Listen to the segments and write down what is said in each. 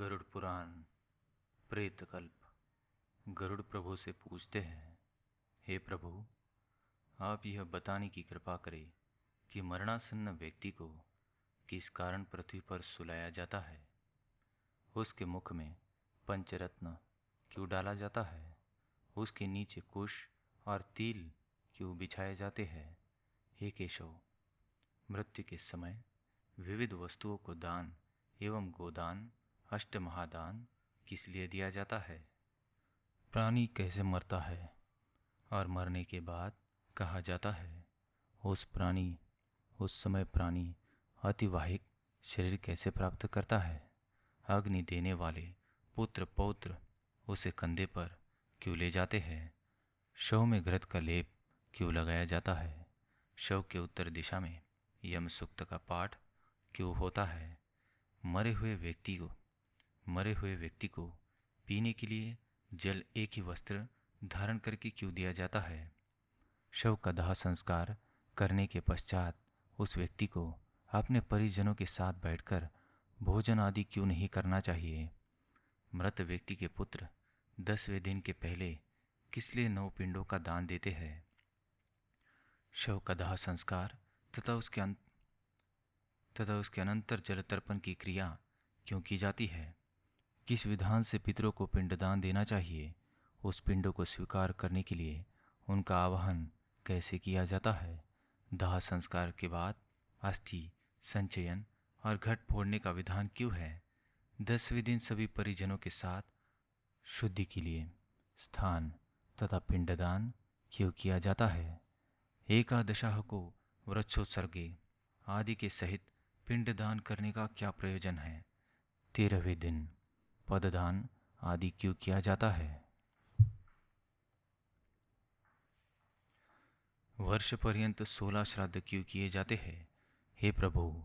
गरुड़ पुराण प्रेतकल्प। गरुड़ प्रभु से पूछते हैं, हे प्रभु, आप यह बताने की कृपा करें कि मरणासन्न व्यक्ति को किस कारण पृथ्वी पर सुलाया जाता है। उसके मुख में पंचरत्न क्यों डाला जाता है। उसके नीचे कुश और तिल क्यों बिछाए जाते हैं। हे केशव, मृत्यु के समय विविध वस्तुओं को दान एवं गोदान अष्ट महादान किस लिए दिया जाता है। प्राणी कैसे मरता है और मरने के बाद कहा जाता है। उस समय प्राणी अतिवाहिक शरीर कैसे प्राप्त करता है। अग्नि देने वाले पुत्र पौत्र उसे कंधे पर क्यों ले जाते हैं। शव में घृत का लेप क्यों लगाया जाता है। शव के उत्तर दिशा में यम सूक्त का पाठ क्यों होता है। मरे हुए व्यक्ति को पीने के लिए जल एक ही वस्त्र धारण करके क्यों दिया जाता है। शव का दाह संस्कार करने के पश्चात उस व्यक्ति को अपने परिजनों के साथ बैठकर भोजन आदि क्यों नहीं करना चाहिए। मृत व्यक्ति के पुत्र 10वें दिन के पहले किस लिए 9 पिंडों का दान देते हैं। शव का दाह संस्कार तथा उसके अनंतर जल तर्पण की क्रिया क्यों की जाती है। किस विधान से पितरों को पिंडदान देना चाहिए। उस पिंडों को स्वीकार करने के लिए उनका आवाहन कैसे किया जाता है। दाह संस्कार के बाद अस्थि संचयन और घट फोड़ने का विधान क्यों है। 10वें दिन सभी परिजनों के साथ शुद्धि के लिए स्थान तथा पिंडदान क्यों किया जाता है। एकादशाह को वृक्षोत्सर्गे आदि के सहित पिंडदान करने का क्या प्रयोजन है। 13वें दिन पददान आदि क्यों किया जाता है। वर्ष पर्यंत 16 श्राद्ध क्यों किए जाते हैं। हे प्रभु,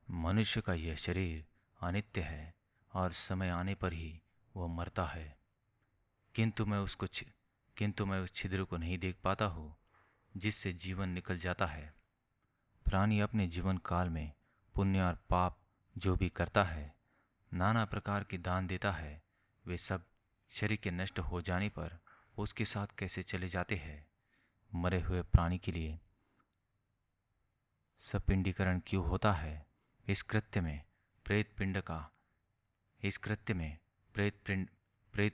मनुष्य का यह शरीर अनित्य है और समय आने पर ही वह मरता है, किंतु मैं उस छिद्र को नहीं देख पाता हूँ जिससे जीवन निकल जाता है। प्राणी अपने जीवन काल में पुण्य और पाप जो भी करता है, नाना प्रकार के दान देता है, वे सब शरीर के नष्ट हो जाने पर उसके साथ कैसे चले जाते हैं। मरे हुए प्राणी के लिए सपिंडीकरण क्यों होता है। इस कृत्य में प्रेत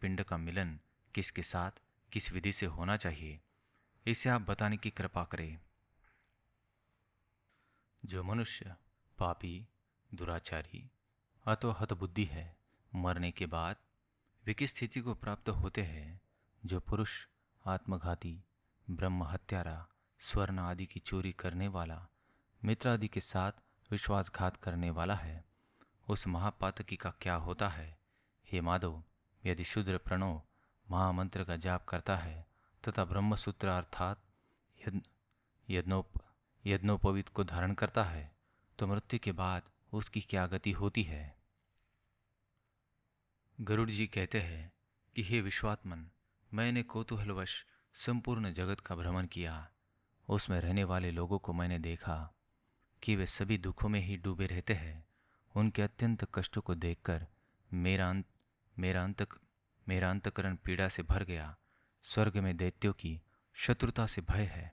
पिंड का मिलन किसके साथ किस विधि से होना चाहिए, इसे आप बताने की कृपा करें। जो मनुष्य पापी, दुराचारी अथवा हतबुद्धि है, मरने के बाद वे किस स्थिति को प्राप्त होते हैं। जो पुरुष आत्मघाती, ब्रह्म हत्यारा, स्वर्ण आदि की चोरी करने वाला, मित्र आदि के साथ विश्वासघात करने वाला है, उस महापातकी का क्या होता है। हे माधव, यदि शूद्र प्रणव महामंत्र का जाप करता है तथा ब्रह्मसूत्र अर्थात यज्ञोपवीत को धारण करता है, तो मृत्यु के बाद उसकी क्या गति होती है। गरुड़ जी कहते हैं कि हे विश्वात्मन, मैंने कौतूहलवश संपूर्ण जगत का भ्रमण किया। उसमें रहने वाले लोगों को मैंने देखा कि वे सभी दुखों में ही डूबे रहते हैं। उनके अत्यंत कष्टों को देखकर मेरा अंतकरण पीड़ा से भर गया। स्वर्ग में दैत्यों की शत्रुता से भय है।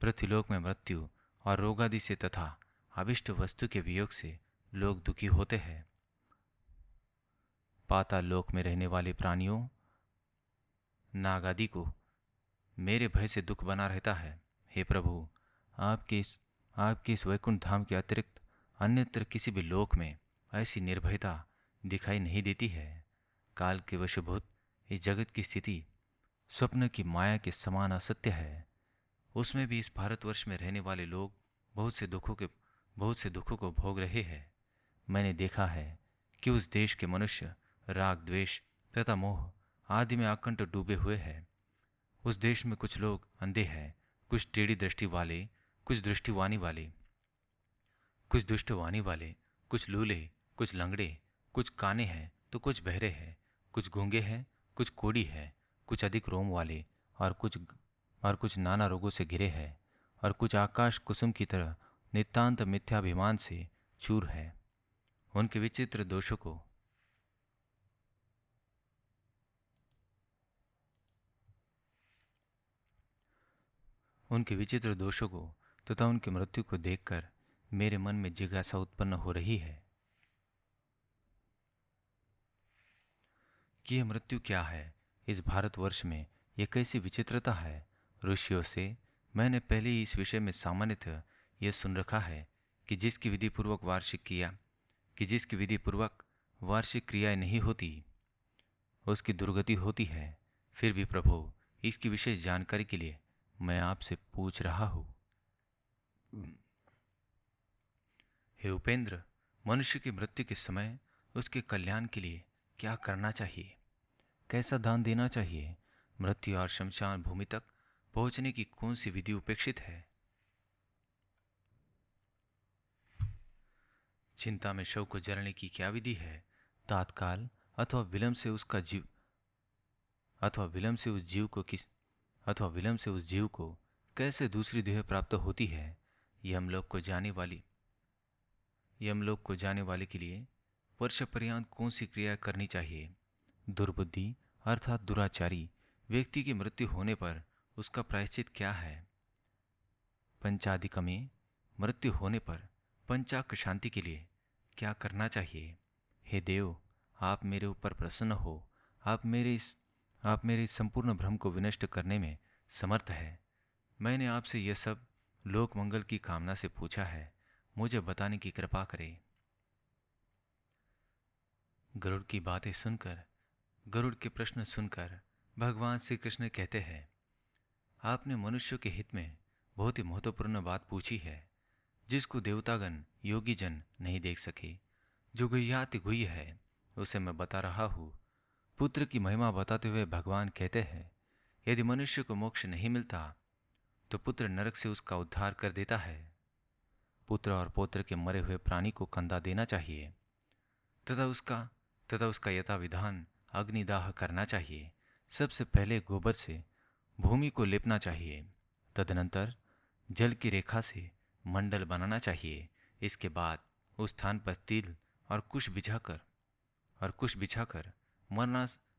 पृथ्वीलोक में मृत्यु और रोगादि से तथा अभिष्ट वस्तु के वियोग से लोग दुखी होते हैं। पाताल लोक में रहने वाले प्राणियों, नाग आदि को मेरे भय से दुख बना रहता है। हे प्रभु, आपके इस वैकुंठ धाम के अतिरिक्त अन्यत्र किसी भी लोक में ऐसी निर्भयता दिखाई नहीं देती है। काल के वशभूत इस जगत की स्थिति स्वप्न की माया के समान असत्य है। उसमें भी इस भारतवर्ष में रहने वाले लोग बहुत से दुखों को भोग रहे हैं। मैंने देखा है कि उस देश के मनुष्य राग, द्वेष तथा मोह आदि में आकंठ डूबे हुए हैं। उस देश में कुछ लोग अंधे हैं, कुछ टेढ़ी दृष्टि वाले, कुछ दृष्टिवाणी वाले, कुछ दुष्टवाणी वाले, कुछ लूले, कुछ लंगड़े, कुछ काने हैं तो कुछ बहरे हैं, कुछ गूंगे हैं, कुछ कोढ़ी हैं, कुछ अधिक रोम वाले और कुछ नाना रोगों से घिरे हैं, और कुछ आकाश कुसुम की तरह नितांत मिथ्याभिमान से चूर है। उनके विचित्र दोषों को उनके विचित्र दोषों को तथा उनकी मृत्यु को देखकर मेरे मन में जिज्ञासा उत्पन्न हो रही है कि यह मृत्यु क्या है। इस भारतवर्ष में यह कैसी विचित्रता है। ऋषियों से मैंने पहले ही इस विषय में सामान्यतः यह सुन रखा है कि जिसकी विधि पूर्वक वार्षिक क्रियाएं नहीं होती उसकी दुर्गति होती है। फिर भी प्रभु, इसकी विशेष जानकारी के लिए मैं आपसे पूछ रहा हूं। हे उपेंद्र, मनुष्य की मृत्यु के समय उसके कल्याण के लिए क्या करना चाहिए, कैसा दान देना चाहिए, मृत्यु और शमशान भूमि तक पहुंचने की कौन सी विधि उपेक्षित है। चिंता में शव को जलने की क्या विधि है। तात्काल अथवा विलंब से उस जीव को कैसे दूसरी देह प्राप्त होती है। यमलोक को जाने वाले के लिए वर्ष पर्यंत कौन सी क्रिया करनी चाहिए। दुर्बुद्धि अर्थात दुराचारी व्यक्ति की मृत्यु होने पर उसका प्रायश्चित क्या है। पंचादिक में मृत्यु होने पर पंचाक शांति के लिए क्या करना चाहिए। हे देव, आप मेरे ऊपर प्रसन्न हो। आप मेरे इस संपूर्ण भ्रम को विनष्ट करने में समर्थ है। मैंने आपसे यह सब लोक मंगल की कामना से पूछा है, मुझे बताने की कृपा करें। गरुड़ की बातें सुनकर, गरुड़ के प्रश्न सुनकर भगवान श्री कृष्ण कहते हैं, आपने मनुष्यों के हित में बहुत ही महत्वपूर्ण बात पूछी है, जिसको देवतागण योगी जन नहीं देख सके। जो गुह्याति गुह्य है उसे मैं बता रहा हूँ। पुत्र की महिमा बताते हुए भगवान कहते हैं, यदि मनुष्य को मोक्ष नहीं मिलता तो पुत्र नरक से उसका उद्धार कर देता है। पुत्र और पौत्र के मरे हुए प्राणी को कंधा देना चाहिए तथा उसका यथाविधान अग्निदाह करना चाहिए। सबसे पहले गोबर से भूमि को लेपना चाहिए। तदनंतर जल की रेखा से मंडल बनाना चाहिए। इसके बाद उस स्थान पर तिल और कुश बिछाकर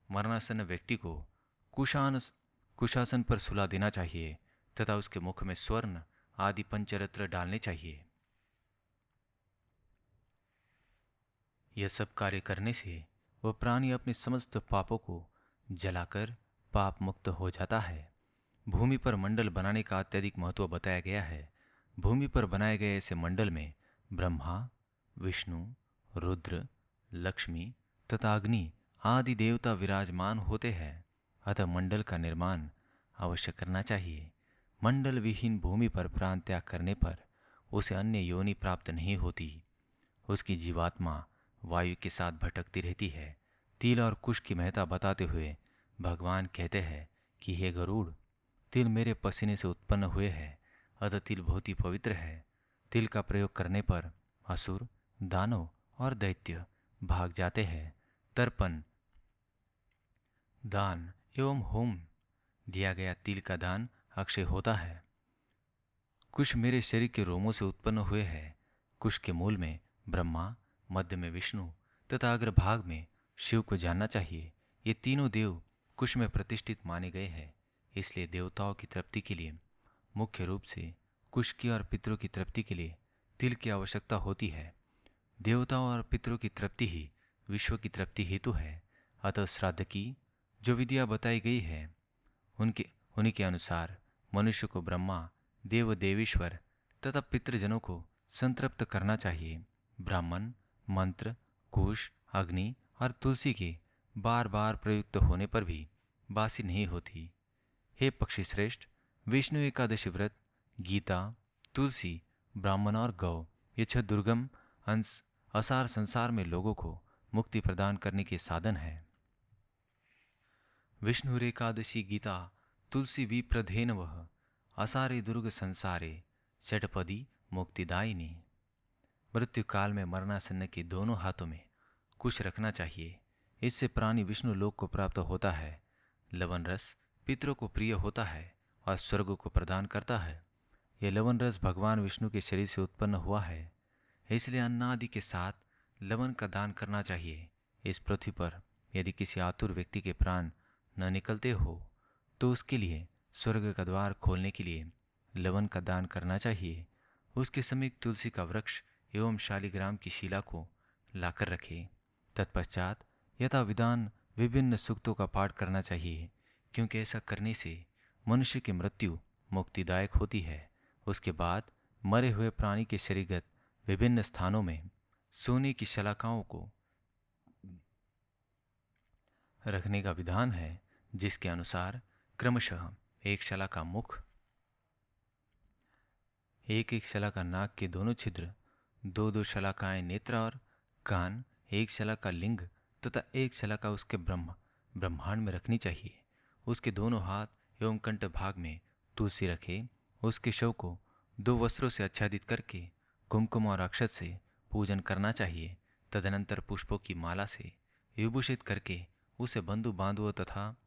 मरणासन्न व्यक्ति को कुशासन पर सुला देना चाहिए तथा उसके मुख में स्वर्ण आदि पंचरत्न डालने चाहिए। यह सब कार्य करने से वह प्राणी अपने समस्त पापों को जलाकर पाप मुक्त हो जाता है। भूमि पर मंडल बनाने का अत्यधिक महत्व बताया गया है। भूमि पर बनाए गए ऐसे मंडल में ब्रह्मा, विष्णु, रुद्र, लक्ष्मी तथा अग्नि आदि देवता विराजमान होते हैं। अतः मंडल का निर्माण अवश्य करना चाहिए। मंडल विहीन भूमि पर प्राण त्याग करने पर उसे अन्य योनि प्राप्त नहीं होती। उसकी जीवात्मा वायु के साथ भटकती रहती है। तिल और कुश की महत्ता बताते हुए भगवान कहते हैं कि हे गरुड़, तिल मेरे पसीने से उत्पन्न हुए हैं, अतः तिल बहुत ही पवित्र है। तिल का प्रयोग करने पर असुर, दानव और दैत्य भाग जाते हैं। तर्पण, दान एवं होम दिया गया तिल का दान अक्षय होता है। कुश मेरे शरीर के रोमों से उत्पन्न हुए हैं। कुश के मूल में ब्रह्मा, मध्य में विष्णु तथा अग्रभाग में शिव को जानना चाहिए। ये तीनों देव कुश में प्रतिष्ठित माने गए हैं। इसलिए देवताओं की तृप्ति के लिए मुख्य रूप से कुश की और पितरों की तृप्ति के लिए तिल की आवश्यकता होती है। देवताओं और पितरों की तृप्ति ही विश्व की तृप्ति हेतु है। अतः श्राद्ध की जो विधियाँ बताई गई है उन्हीं के अनुसार मनुष्य को ब्रह्मा, देव देवेश्वर तथा पितृजनों को संतृप्त करना चाहिए। ब्राह्मण, मंत्र, कुश, अग्नि और तुलसी के बार बार प्रयुक्त होने पर भी बासी नहीं होती। हे पक्षी श्रेष्ठ, विष्णु एकादशी व्रत, गीता, तुलसी, ब्राह्मण और गौ ये 6 दुर्गम अंश असार संसार में लोगों को मुक्ति प्रदान करने के साधन है। विष्णु एकादशी गीता तुलसी विप्रधेन वह असारे दुर्ग संसारे षटपदी मुक्तिदायिनी। मृत्यु काल में मरणासन्न के दोनों हाथों में कुश रखना चाहिए। इससे प्राणी विष्णु लोक को प्राप्त होता है। लवण रस पितरों को प्रिय होता है और स्वर्ग को प्रदान करता है। यह लवण रस भगवान विष्णु के शरीर से उत्पन्न हुआ है, इसलिए अन्न आदि के साथ लवण का दान करना चाहिए। इस पृथ्वी पर यदि किसी आतुर व्यक्ति के प्राण न निकलते हो तो उसके लिए स्वर्ग का द्वार खोलने के लिए लवण का दान करना चाहिए। उसके समीप तुलसी का वृक्ष एवं शालिग्राम की शिला को लाकर रखे। तत्पश्चात यथा विधान विभिन्न सूक्तों का पाठ करना चाहिए, क्योंकि ऐसा करने से मनुष्य की मृत्यु मुक्तिदायक होती है। उसके बाद मरे हुए प्राणी के शरीरगत विभिन्न स्थानों में सोने की शलाकाओं को रखने का विधान है, जिसके अनुसार क्रमशः एक शलाका मुख, एक एक शलाका नाक के दोनों छिद्र, दो दो शलाकाएं नेत्र और कान, एक शलाका लिंग तथा एक शलाका उसके ब्रह्मांड में रखनी चाहिए। उसके दोनों हाथ एवं कंठ भाग में तुलसी रखे। उसके शव को दो वस्त्रों से आच्छादित करके कुमकुम और अक्षत से पूजन करना चाहिए। तदनंतर पुष्पों की माला से विभूषित करके उसे बंधु बांधुओं तथा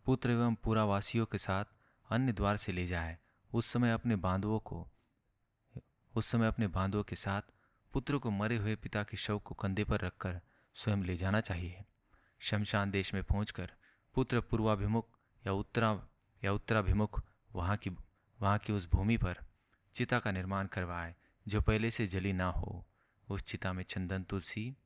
पुत्र एवं पुरावासियों के साथ अन्य द्वार से ले जाए। उस समय अपने बांधुओं के साथ पुत्र को मरे हुए पिता के शव को कंधे पर रखकर स्वयं ले जाना चाहिए। शमशान देश में पहुंचकर पुत्र पूर्वाभिमुख या उत्तराभिमुख वहाँ की उस भूमि पर चिता का निर्माण करवाए जो पहले से जली ना हो। उस चिता में चंदन, तुलसी,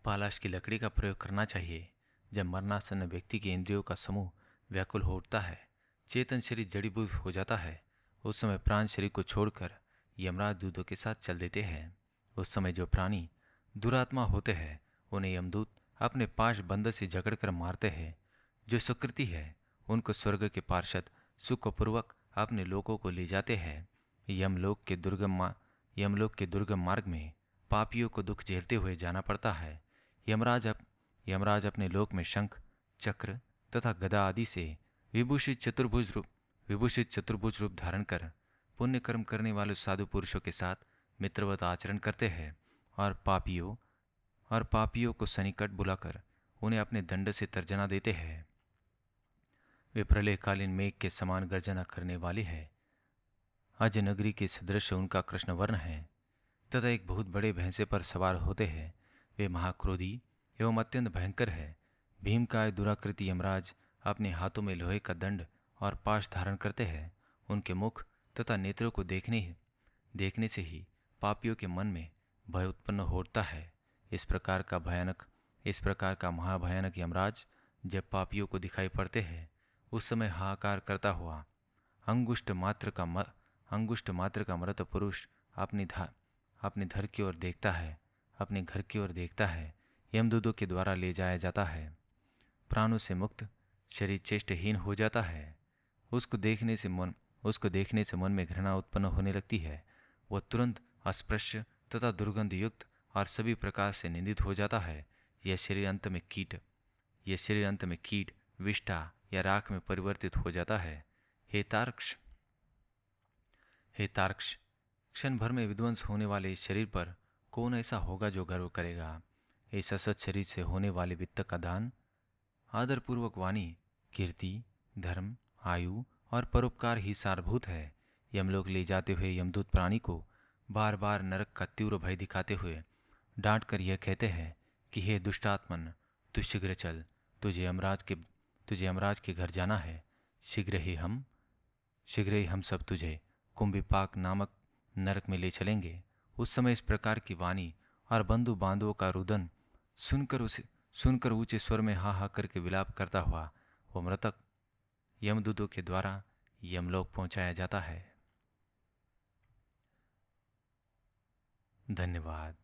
पालाश की लकड़ी का प्रयोग करना चाहिए। जब मरणासन्न व्यक्ति के इंद्रियों का समूह व्याकुल हो उठता है, चेतन शरीर जड़ीभूत हो जाता है, उस समय प्राण शरीर को छोड़कर यमराज दूतों के साथ चल देते हैं। उस समय जो प्राणी दुरात्मा होते हैं उन्हें यमदूत अपने पाश बंद से जकड़कर मारते हैं। जो सुकृति है उनको स्वर्ग के पार्षद सुखपूर्वक अपने लोकों को ले जाते हैं। यमलोक के दुर्गम मार्ग में पापियों को दुख झेलते हुए जाना पड़ता है। यमराज अपने लोक में शंख, चक्र तथा गदा आदि से विभूषित चतुर्भुज रूप धारण कर पुण्य कर्म करने वाले साधु पुरुषों के साथ मित्रवत आचरण करते हैं और पापियों को सन्निकट बुलाकर उन्हें अपने दंड से तर्जना देते हैं। वे प्रलयकालीन मेघ के समान गर्जना करने वाले हैं। अज नगरी के सदृश उनका कृष्ण वर्ण है तथा एक बहुत बड़े भैंसे पर सवार होते हैं। वे महाक्रोधी एवं अत्यंत भयंकर है। भीमकाय दुराकृति यमराज अपने हाथों में लोहे का दंड और पाश धारण करते हैं। उनके मुख तथा नेत्रों को देखने से ही पापियों के मन में भय उत्पन्न होता है। इस प्रकार का महाभयानक यमराज जब पापियों को दिखाई पड़ते हैं, उस समय हाहाकार करता हुआ अंगुष्ठ मात्र का मृत पुरुष अपने घर की ओर देखता है। यमदूतों के द्वारा ले जाया जाता है। प्राणों से मुक्त शरीर चेष्टहीन हो जाता है। उसको देखने से मन में घृणा उत्पन्न होने लगती है। वह तुरंत अस्पृश्य तथा दुर्गंध युक्त और सभी प्रकार से निंदित हो जाता है। यह शरीर अंत में कीट, विष्ठा या राख में परिवर्तित हो जाता है। हे तार्क्ष, क्षण भर में विध्वंस होने वाले इस शरीर पर कौन ऐसा होगा जो गर्व करेगा। इस असत शरीर से होने वाले वित्त का दान, आदरपूर्वक वाणी, कीर्ति, धर्म, आयु और परोपकार ही सारभूत है। यमलोक ले जाते हुए यमदूत प्राणी को बार बार नरक का तीव्र भय दिखाते हुए डांट कर यह कहते हैं कि हे दुष्टात्मन, तू शीघ्र चल, तुझे यमराज के घर जाना है। शीघ्र ही हम सब तुझे कुंभिपाक नामक नरक में ले चलेंगे। उस समय इस प्रकार की वाणी और बंधु बांधवों का रुदन सुनकर ऊंचे स्वर में हा हा करके विलाप करता हुआ वो मृतक यमदूतों के द्वारा यमलोक पहुंचाया जाता है। धन्यवाद।